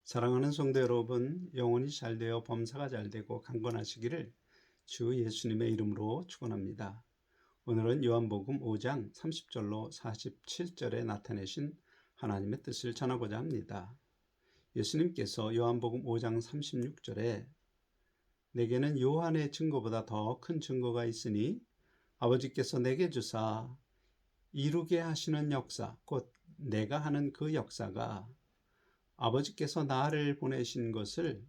사랑하는 성도 여러분, 영혼이 잘되어 범사가 잘되고 강건하시기를 주 예수님의 이름으로 축원합니다. 오늘은 요한복음 5장 30절로 47절에 나타내신 하나님의 뜻을 전하고자 합니다. 예수님께서 요한복음 5장 36절에 내게는 요한의 증거보다 더 큰 증거가 있으니 아버지께서 내게 주사 이루게 하시는 역사, 곧 내가 하는 그 역사가 아버지께서 나를 보내신 것을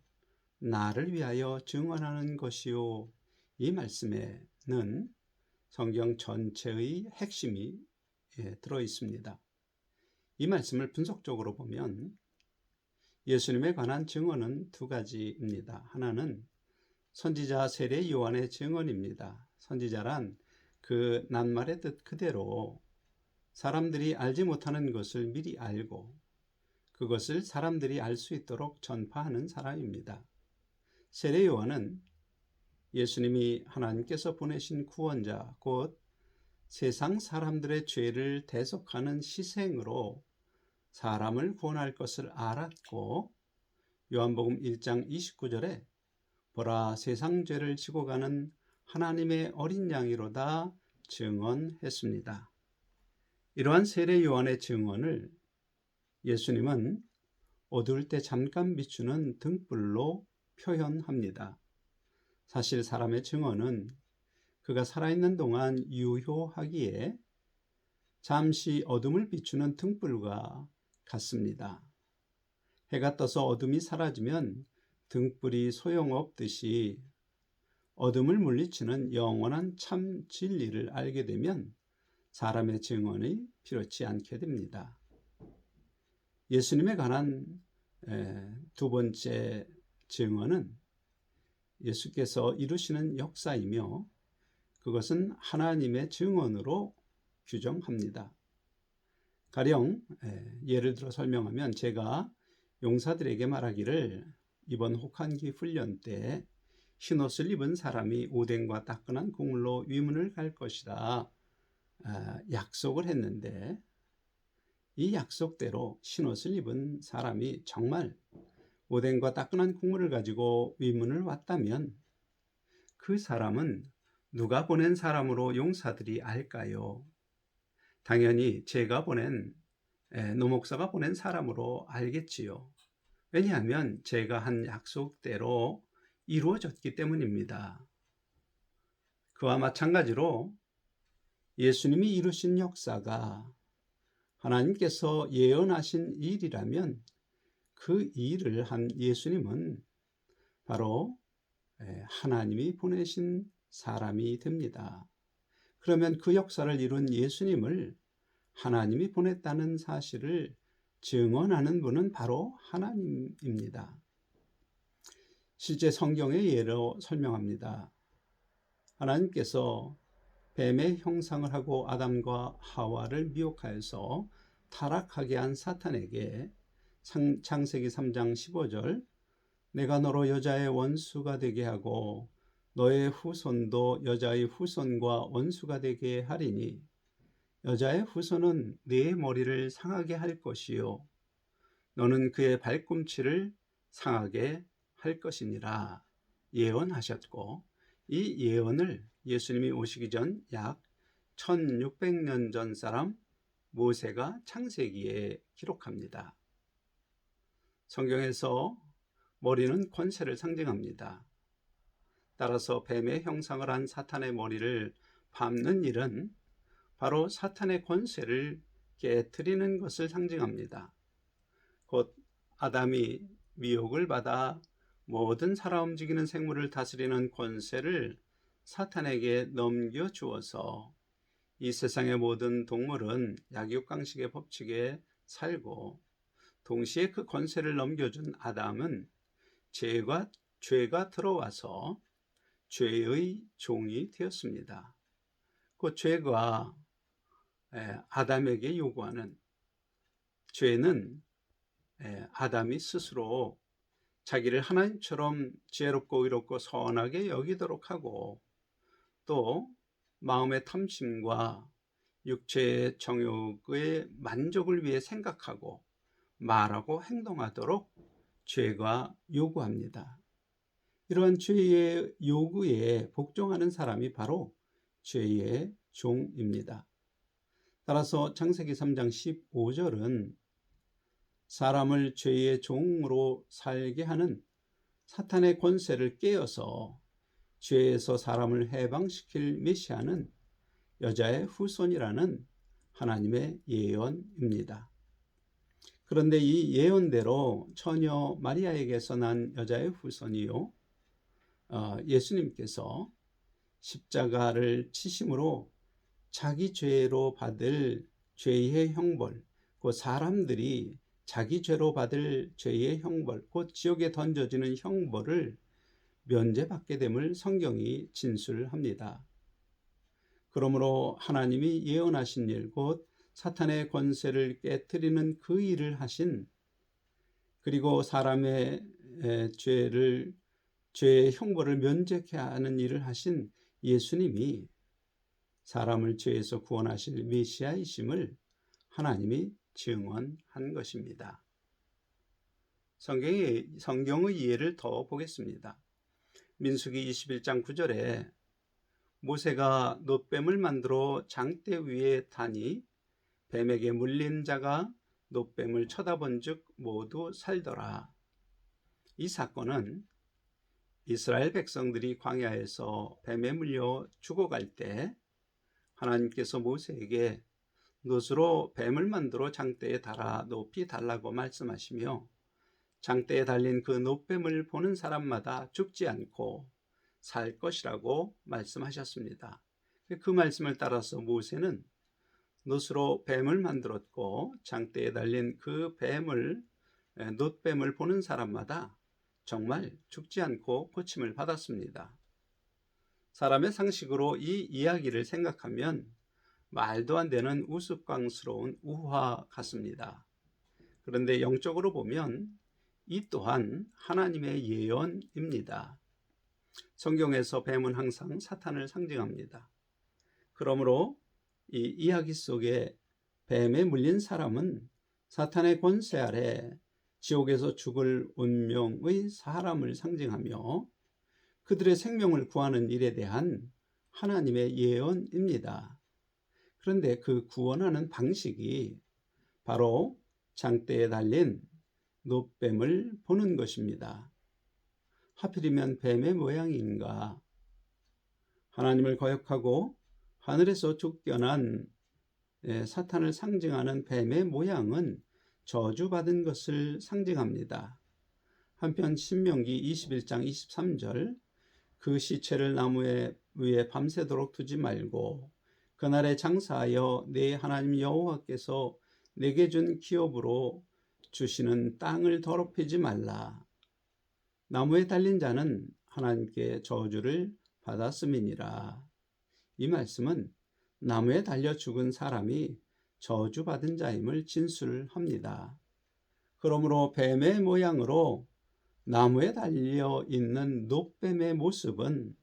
나를 위하여 증언하는 것이요. 이 말씀에는 성경 전체의 핵심이 들어 있습니다. 이 말씀을 분석적으로 보면 예수님에 관한 증언은 두 가지입니다. 하나는 선지자 세례 요한의 증언입니다. 선지자란 그 낱말의 뜻 그대로 사람들이 알지 못하는 것을 미리 알고 그것을 사람들이 알 수 있도록 전파하는 사람입니다. 세례 요한은 예수님이 하나님께서 보내신 구원자, 곧 세상 사람들의 죄를 대속하는 희생으로 사람을 구원할 것을 알았고, 요한복음 1장 29절에 보라 세상 죄를 지고 가는 하나님의 어린 양이로다 증언했습니다. 이러한 세례 요한의 증언을 예수님은 어두울 때 잠깐 비추는 등불로 표현합니다. 사실 사람의 증언은 그가 살아있는 동안 유효하기에 잠시 어둠을 비추는 등불과 같습니다. 해가 떠서 어둠이 사라지면 등불이 소용없듯이 어둠을 물리치는 영원한 참 진리를 알게 되면 사람의 증언이 필요치 않게 됩니다. 예수님에 관한 두 번째 증언은 예수께서 이루시는 역사이며 그것은 하나님의 증언으로 규정합니다. 가령 예를 들어 설명하면 제가 용사들에게 말하기를 이번 혹한기 훈련 때 흰옷을 입은 사람이 오뎅과 따끈한 국물로 위문을 갈 것이다 약속을 했는데 이 약속대로 흰옷을 입은 사람이 정말 오뎅과 따끈한 국물을 가지고 위문을 왔다면 그 사람은 누가 보낸 사람으로 용사들이 알까요? 당연히 제가 보낸 노목사가 보낸 사람으로 알겠지요. 왜냐하면 제가 한 약속대로 이루어졌기 때문입니다. 그와 마찬가지로 예수님이 이루신 역사가 하나님께서 예언하신 일이라면 그 일을 한 예수님은 바로 하나님이 보내신 사람이 됩니다. 그러면 그 역사를 이룬 예수님을 하나님이 보냈다는 사실을 증언하는 분은 바로 하나님입니다. 실제 성경의 예로 설명합니다. 하나님께서 뱀의 형상을 하고 아담과 하와를 미혹하여서 타락하게 한 사탄에게 창세기 3장 15절 내가 너로 여자의 원수가 되게 하고 너의 후손도 여자의 후손과 원수가 되게 하리니 여자의 후손은 네 머리를 상하게 할 것이요 너는 그의 발꿈치를 상하게 할 것이니라 예언하셨고 이 예언을 예수님이 오시기 전 약 1600년 전 사람 모세가 창세기에 기록합니다. 성경에서 머리는 권세를 상징합니다. 따라서 뱀의 형상을 한 사탄의 머리를 밟는 일은 바로 사탄의 권세를 깨트리는 것을 상징합니다. 곧 아담이 미혹을 받아 모든 살아 움직이는 생물을 다스리는 권세를 사탄에게 넘겨주어서 이 세상의 모든 동물은 약육강식의 법칙에 살고 동시에 그 권세를 넘겨준 아담은 죄가 들어와서 죄의 종이 되었습니다. 그 죄가 아담에게 요구하는 죄는 아담이 스스로 자기를 하나님처럼 지혜롭고 의롭고 선하게 여기도록 하고 또 마음의 탐심과 육체의 정욕의 만족을 위해 생각하고 말하고 행동하도록 죄가 요구합니다. 이러한 죄의 요구에 복종하는 사람이 바로 죄의 종입니다. 따라서 창세기 3장 15절은 사람을 죄의 종으로 살게 하는 사탄의 권세를 깨어서 죄에서 사람을 해방시킬 메시아는 여자의 후손이라는 하나님의 예언입니다. 그런데 이 예언대로 처녀 마리아에게서 난 여자의 후손이요, 예수님께서 십자가를 치심으로 자기 죄로 받을 죄의 형벌, 그 사람들이 자기 죄로 받을 죄의 형벌, 곧 지옥에 던져지는 형벌을 면제받게 됨을 성경이 진술합니다. 그러므로 하나님이 예언하신 일, 곧 사탄의 권세를 깨뜨리는 그 일을 하신, 그리고 사람의 죄의 형벌을 면제케 하는 일을 하신 예수님이 사람을 죄에서 구원하실 메시아이심을 하나님이 증언한 것입니다. 성경의 이해를 더 보겠습니다. 민수기 21장 9절에 모세가 놋뱀을 만들어 장대 위에 다니 뱀에게 물린 자가 놋뱀을 쳐다본 즉 모두 살더라. 이 사건은 이스라엘 백성들이 광야에서 뱀에 물려 죽어갈 때 하나님께서 모세에게 놋으로 뱀을 만들어 장대에 달아 높이 달라고 말씀하시며 장대에 달린 그 놋뱀을 보는 사람마다 죽지 않고 살 것이라고 말씀하셨습니다. 그 말씀을 따라서 모세는 놋으로 뱀을 만들었고 장대에 달린 그 놋뱀을 보는 사람마다 정말 죽지 않고 고침을 받았습니다. 사람의 상식으로 이 이야기를 생각하면 말도 안 되는 우스꽝스러운 우화 같습니다. 그런데 영적으로 보면 이 또한 하나님의 예언입니다. 성경에서 뱀은 항상 사탄을 상징합니다. 그러므로 이 이야기 속에 뱀에 물린 사람은 사탄의 권세 아래 지옥에서 죽을 운명의 사람을 상징하며 그들의 생명을 구하는 일에 대한 하나님의 예언입니다. 그런데 그 구원하는 방식이 바로 장대에 달린 놋뱀을 보는 것입니다. 하필이면 뱀의 모양인가? 하나님을 거역하고 하늘에서 쫓겨난 사탄을 상징하는 뱀의 모양은 저주받은 것을 상징합니다. 한편 신명기 21장 23절 그 시체를 나무 위에 밤새도록 두지 말고 그날에 장사하여 내 하나님 여호와께서 내게 준 기업으로 주시는 땅을 더럽히지 말라. 나무에 달린 자는 하나님께 저주를 받았음이니라. 이 말씀은 나무에 달려 죽은 사람이 저주받은 자임을 진술합니다. 그러므로 뱀의 모양으로 나무에 달려 있는 놋뱀의 모습은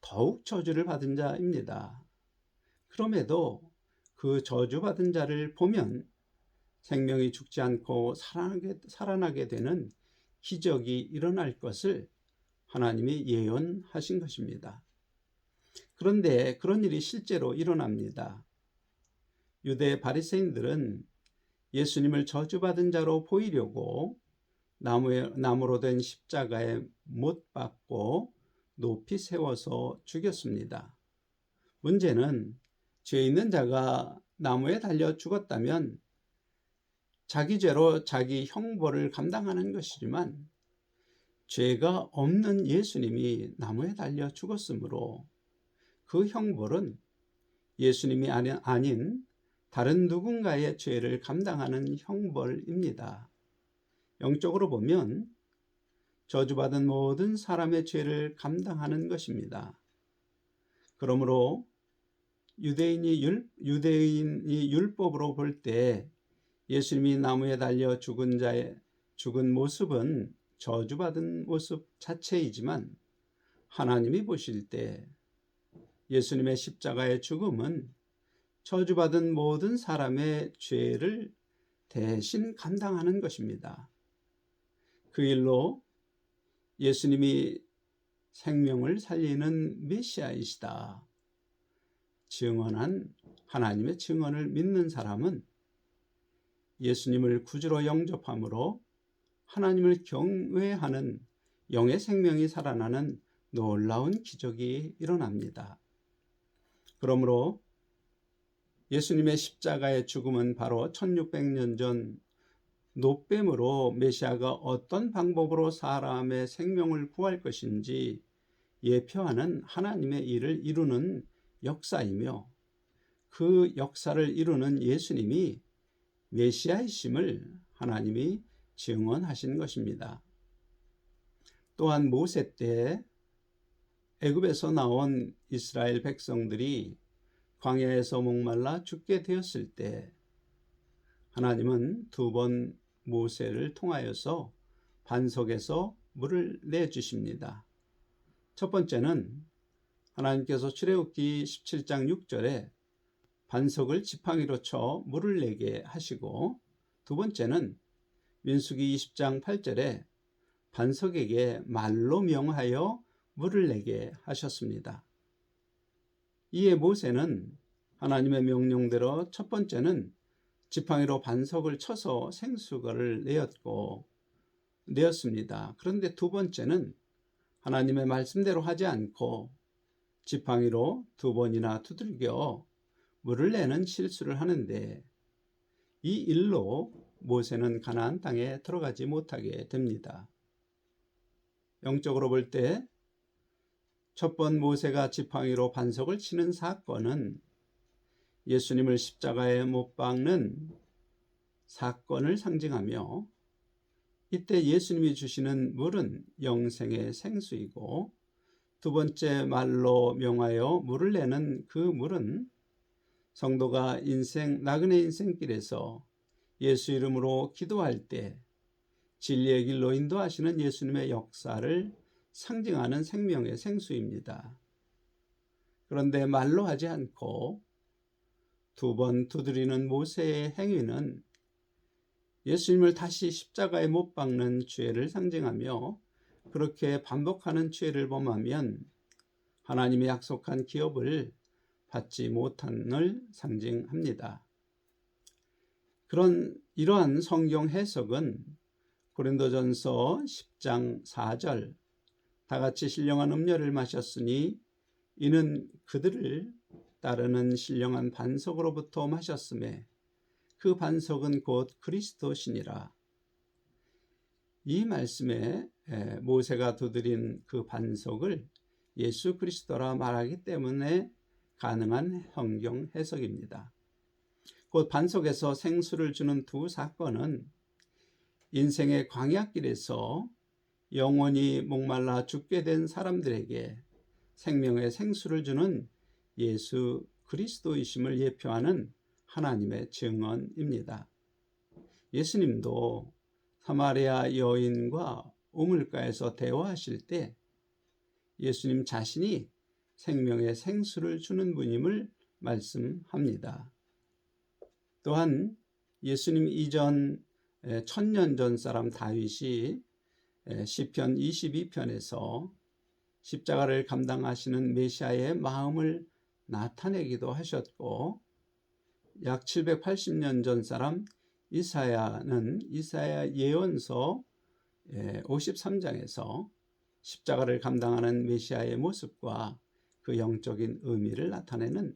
더욱 저주를 받은 자입니다. 그럼에도 그 저주받은 자를 보면 생명이 죽지 않고 살아나게 되는 기적이 일어날 것을 하나님이 예언하신 것입니다. 그런데 그런 일이 실제로 일어납니다. 유대 바리새인들은 예수님을 저주받은 자로 보이려고 나무로 된 십자가에 못 박고 높이 세워서 죽였습니다. 문제는 죄 있는 자가 나무에 달려 죽었다면 자기 죄로 자기 형벌을 감당하는 것이지만 죄가 없는 예수님이 나무에 달려 죽었으므로 그 형벌은 예수님이 아닌 다른 누군가의 죄를 감당하는 형벌입니다. 영적으로 보면 저주받은 모든 사람의 죄를 감당하는 것입니다. 그러므로 유대인이 율법으로 볼 때 예수님이 나무에 달려 죽은 모습은 저주받은 모습 자체이지만 하나님이 보실 때 예수님의 십자가의 죽음은 저주받은 모든 사람의 죄를 대신 감당하는 것입니다. 그 일로 예수님이 생명을 살리는 메시아이시다 증언한 하나님의 증언을 믿는 사람은 예수님을 구주로 영접함으로 하나님을 경외하는 영의 생명이 살아나는 놀라운 기적이 일어납니다. 그러므로 예수님의 십자가의 죽음은 바로 1600년 전 노뱀으로 메시아가 어떤 방법으로 사람의 생명을 구할 것인지 예표하는 하나님의 일을 이루는 역사이며, 그 역사를 이루는 예수님이 메시아이심을 하나님이 증언하신 것입니다. 또한 모세 때 애굽에서 나온 이스라엘 백성들이 광야에서 목말라 죽게 되었을 때 하나님은 두 번 모세를 통하여서 반석에서 물을 내주십니다. 첫 번째는 하나님께서 출애굽기 17장 6절에 반석을 지팡이로 쳐 물을 내게 하시고, 두 번째는 민수기 20장 8절에 반석에게 말로 명하여 물을 내게 하셨습니다. 이에 모세는 하나님의 명령대로 첫 번째는 지팡이로 반석을 쳐서 생수를 내었습니다. 그런데 두 번째는 하나님의 말씀대로 하지 않고 지팡이로 두 번이나 두들겨 물을 내는 실수를 하는데, 이 일로 모세는 가나안 땅에 들어가지 못하게 됩니다. 영적으로 볼 때 첫 번 모세가 지팡이로 반석을 치는 사건은 예수님을 십자가에 못 박는 사건을 상징하며, 이때 예수님이 주시는 물은 영생의 생수이고, 두 번째 말로 명하여 물을 내는 그 물은 성도가 나그네 인생길에서 예수 이름으로 기도할 때 진리의 길로 인도하시는 예수님의 역사를 상징하는 생명의 생수입니다. 그런데 말로 하지 않고 두 번 두드리는 모세의 행위는 예수님을 다시 십자가에 못 박는 죄를 상징하며, 그렇게 반복하는 죄를 범하면 하나님이 약속한 기업을 받지 못함을 상징합니다. 이러한 성경 해석은 고린도전서 10장 4절 다같이 신령한 음료를 마셨으니 이는 그들을 따르는 신령한 반석으로부터 마셨음에 그 반석은 곧 그리스도시니라. 이 말씀에 모세가 두드린 그 반석을 예수 그리스도라 말하기 때문에 가능한 성경 해석입니다. 곧 반석에서 생수를 주는 두 사건은 인생의 광야길에서 영원히 목말라 죽게 된 사람들에게 생명의 생수를 주는 예수 그리스도이심을 예표하는 하나님의 증언입니다. 예수님도 사마리아 여인과 우물가에서 대화하실 때 예수님 자신이 생명의 생수를 주는 분임을 말씀합니다. 또한 예수님 이전 1000년 전 사람 다윗이 시편 22편에서 십자가를 감당하시는 메시아의 마음을 나타내기도 하셨고, 약 780년 전 사람 이사야는 이사야 예언서 53장에서 십자가를 감당하는 메시아의 모습과 그 영적인 의미를 나타내는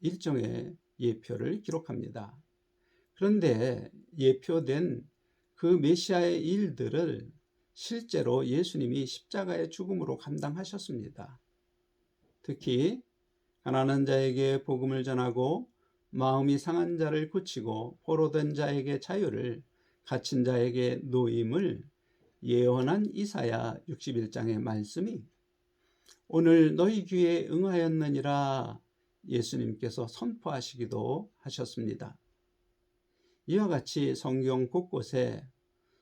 일종의 예표를 기록합니다. 그런데 예표된 그 메시아의 일들을 실제로 예수님이 십자가의 죽음으로 감당하셨습니다. 특히 가난한 자에게 복음을 전하고 마음이 상한 자를 고치고 포로된 자에게 자유를, 갇힌 자에게 노임을 예언한 이사야 61장의 말씀이 오늘 너희 귀에 응하였느니라 예수님께서 선포하시기도 하셨습니다. 이와 같이 성경 곳곳에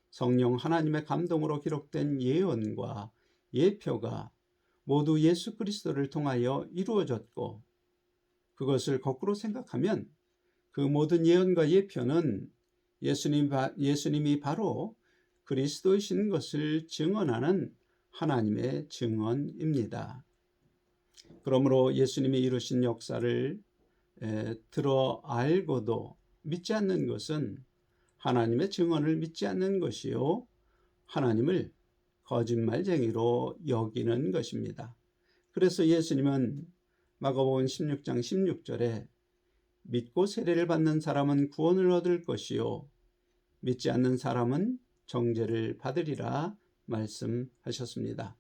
성령 하나님의 감동으로 기록된 예언과 예표가 모두 예수 그리스도를 통하여 이루어졌고, 그것을 거꾸로 생각하면 그 모든 예언과 예표는 예수님이 바로 그리스도이신 것을 증언하는 하나님의 증언입니다. 그러므로 예수님이 이루신 역사를 들어 알고도 믿지 않는 것은 하나님의 증언을 믿지 않는 것이요, 하나님을 거짓말쟁이로 여기는 것입니다. 그래서 예수님은 마가복음 16장 16절에 믿고 세례를 받는 사람은 구원을 얻을 것이요 믿지 않는 사람은 정죄를 받으리라 말씀하셨습니다.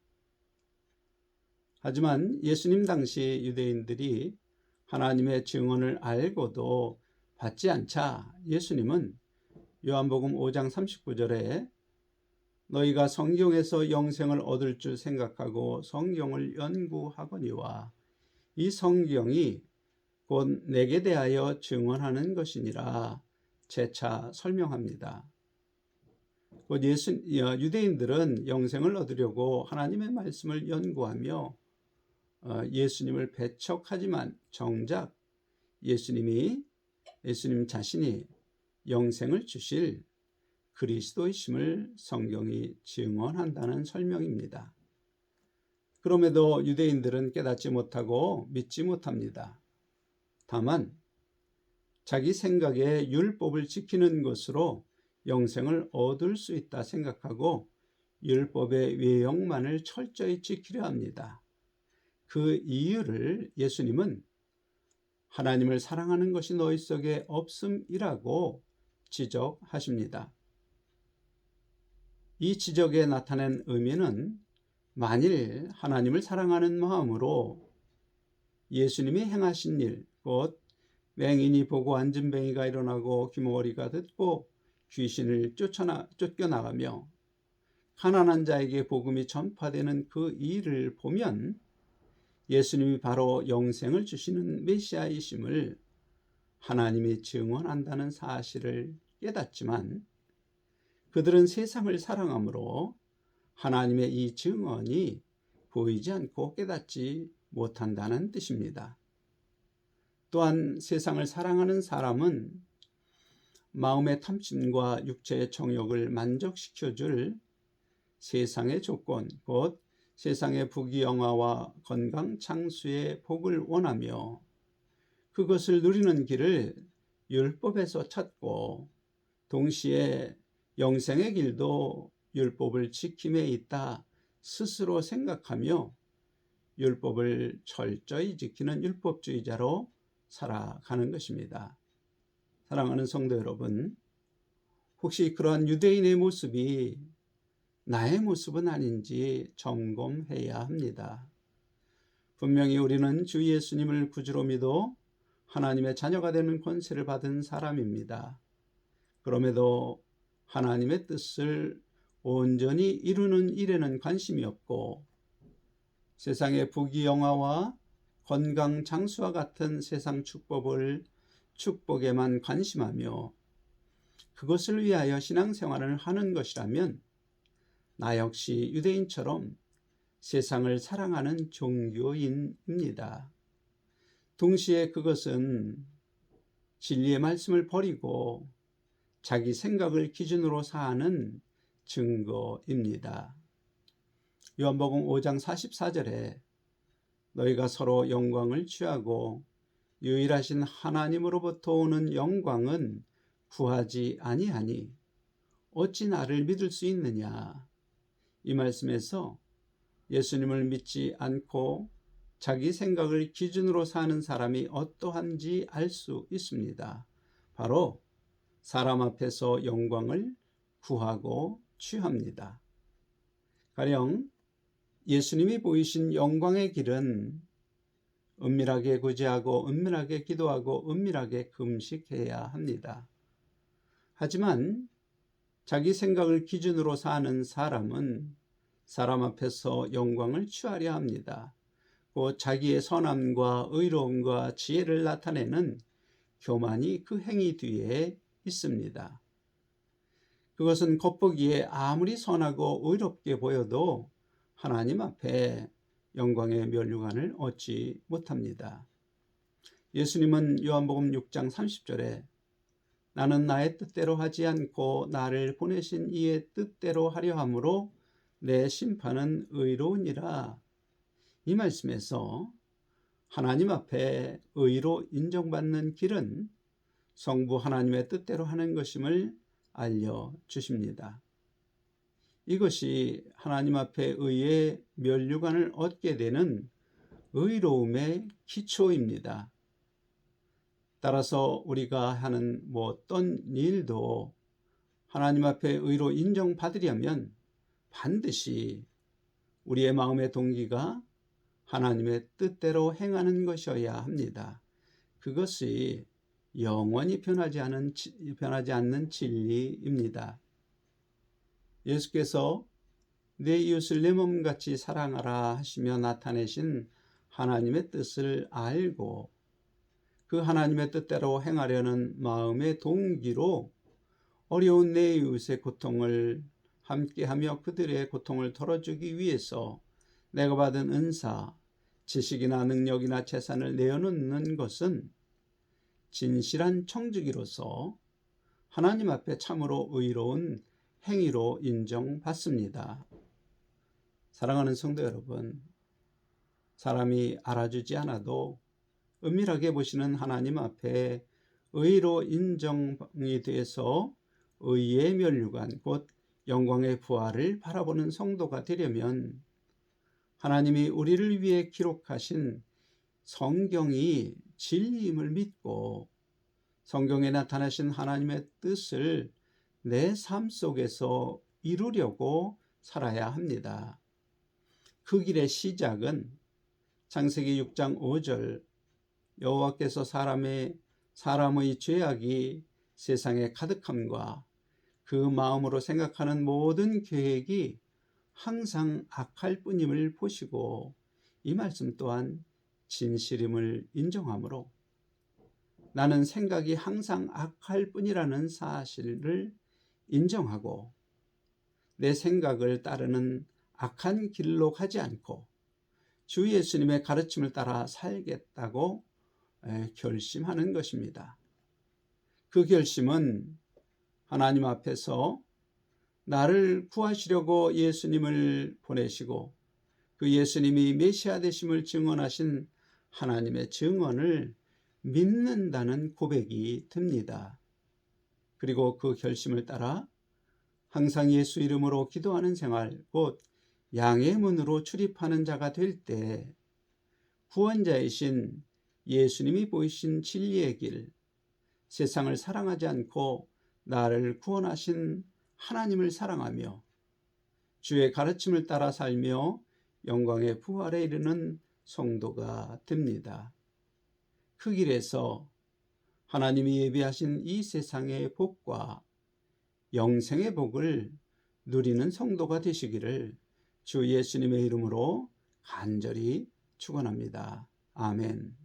하지만 예수님 당시 유대인들이 하나님의 증언을 알고도 받지 않자 예수님은 요한복음 5장 39절에 너희가 성경에서 영생을 얻을 줄 생각하고 성경을 연구하거니와 이 성경이 곧 내게 대하여 증언하는 것이니라 재차 설명합니다. 곧 유대인들은 영생을 얻으려고 하나님의 말씀을 연구하며 예수님을 배척하지만 정작 예수님 자신이 영생을 주실 그리스도이심을 성경이 증언한다는 설명입니다. 그럼에도 유대인들은 깨닫지 못하고 믿지 못합니다. 다만 자기 생각에 율법을 지키는 것으로 영생을 얻을 수 있다 생각하고 율법의 외형만을 철저히 지키려 합니다. 그 이유를 예수님은 하나님을 사랑하는 것이 너희 속에 없음이라고 지적하십니다. 이 지적에 나타낸 의미는 만일 하나님을 사랑하는 마음으로 예수님이 행하신 일, 곧 맹인이 보고 앉은 뱅이가 일어나고 귀머거리가 듣고 귀신을 쫓겨나가며 가난한 자에게 복음이 전파되는 그 일을 보면 예수님이 바로 영생을 주시는 메시아이심을 하나님이 증언한다는 사실을 깨닫지만 그들은 세상을 사랑함으로 하나님의 이 증언이 보이지 않고 깨닫지 못한다는 뜻입니다. 또한 세상을 사랑하는 사람은 마음의 탐심과 육체의 정욕을 만족시켜줄 세상의 조건, 곧 세상의 부귀영화와 건강 장수의 복을 원하며 그것을 누리는 길을 율법에서 찾고 동시에 영생의 길도 율법을 지킴에 있다 스스로 생각하며 율법을 철저히 지키는 율법주의자로 살아가는 것입니다. 사랑하는 성도 여러분, 혹시 그러한 유대인의 모습이 나의 모습은 아닌지 점검해야 합니다. 분명히 우리는 주 예수님을 구주로 믿어 하나님의 자녀가 되는 권세를 받은 사람입니다. 그럼에도 하나님의 뜻을 온전히 이루는 일에는 관심이 없고 세상의 부귀영화와 건강 장수와 같은 세상 축복에만 관심하며 그것을 위하여 신앙생활을 하는 것이라면 나 역시 유대인처럼 세상을 사랑하는 종교인입니다. 동시에 그것은 진리의 말씀을 버리고 자기 생각을 기준으로 사는 증거입니다. 요한복음 5장 44절에 너희가 서로 영광을 취하고 유일하신 하나님으로부터 오는 영광은 구하지 아니하니 어찌 나를 믿을 수 있느냐. 이 말씀에서 예수님을 믿지 않고 자기 생각을 기준으로 사는 사람이 어떠한지 알 수 있습니다. 바로 사람 앞에서 영광을 구하고 취합니다. 가령 예수님이 보이신 영광의 길은 은밀하게 구제하고 은밀하게 기도하고 은밀하게 금식해야 합니다. 하지만 자기 생각을 기준으로 사는 사람은 사람 앞에서 영광을 취하려 합니다. 곧 자기의 선함과 의로움과 지혜를 나타내는 교만이 그 행위 뒤에 있습니다. 그것은 겉보기에 아무리 선하고 의롭게 보여도 하나님 앞에 영광의 면류관을 얻지 못합니다. 예수님은 요한복음 6장 30절에 나는 나의 뜻대로 하지 않고 나를 보내신 이의 뜻대로 하려 함으로 내 심판은 의로우니라. 이 말씀에서 하나님 앞에 의로 인정받는 길은 성부 하나님의 뜻대로 하는 것임을 알려주십니다. 이것이 하나님 앞에 의의 면류관을 얻게 되는 의로움의 기초입니다. 따라서 우리가 하는 어떤 일도 하나님 앞에 의로 인정받으려면 반드시 우리의 마음의 동기가 하나님의 뜻대로 행하는 것이어야 합니다. 그것이 영원히 변하지 않는 진리입니다. 예수께서 내 이웃을 내 몸같이 사랑하라 하시며 나타내신 하나님의 뜻을 알고 그 하나님의 뜻대로 행하려는 마음의 동기로 어려운 내 이웃의 고통을 함께하며 그들의 고통을 덜어주기 위해서 내가 받은 은사, 지식이나 능력이나 재산을 내어놓는 것은 진실한 청지기로서 하나님 앞에 참으로 의로운 행위로 인정받습니다. 사랑하는 성도 여러분, 사람이 알아주지 않아도 은밀하게 보시는 하나님 앞에 의로 인정이 돼서 의의 면류관, 곧 영광의 부활을 바라보는 성도가 되려면 하나님이 우리를 위해 기록하신 성경이 진리임을 믿고 성경에 나타나신 하나님의 뜻을 내 삶 속에서 이루려고 살아야 합니다. 그 길의 시작은 창세기 6장 5절 여호와께서 사람의 죄악이 세상에 가득함과 그 마음으로 생각하는 모든 계획이 항상 악할 뿐임을 보시고 이 말씀 또한 진실임을 인정하므로 나는 생각이 항상 악할 뿐이라는 사실을 인정하고 내 생각을 따르는 악한 길로 가지 않고 주 예수님의 가르침을 따라 살겠다고 결심하는 것입니다. 그 결심은 하나님 앞에서 나를 구하시려고 예수님을 보내시고 그 예수님이 메시아 되심을 증언하신 하나님의 증언을 믿는다는 고백이 듭니다. 그리고 그 결심을 따라 항상 예수 이름으로 기도하는 생활, 곧 양의 문으로 출입하는 자가 될 때 구원자이신 예수님이 보이신 진리의 길, 세상을 사랑하지 않고 나를 구원하신 하나님을 사랑하며 주의 가르침을 따라 살며 영광의 부활에 이르는 성도가 됩니다. 그 길에서 하나님이 예비하신 이 세상의 복과 영생의 복을 누리는 성도가 되시기를 주 예수님의 이름으로 간절히 축원합니다. 아멘.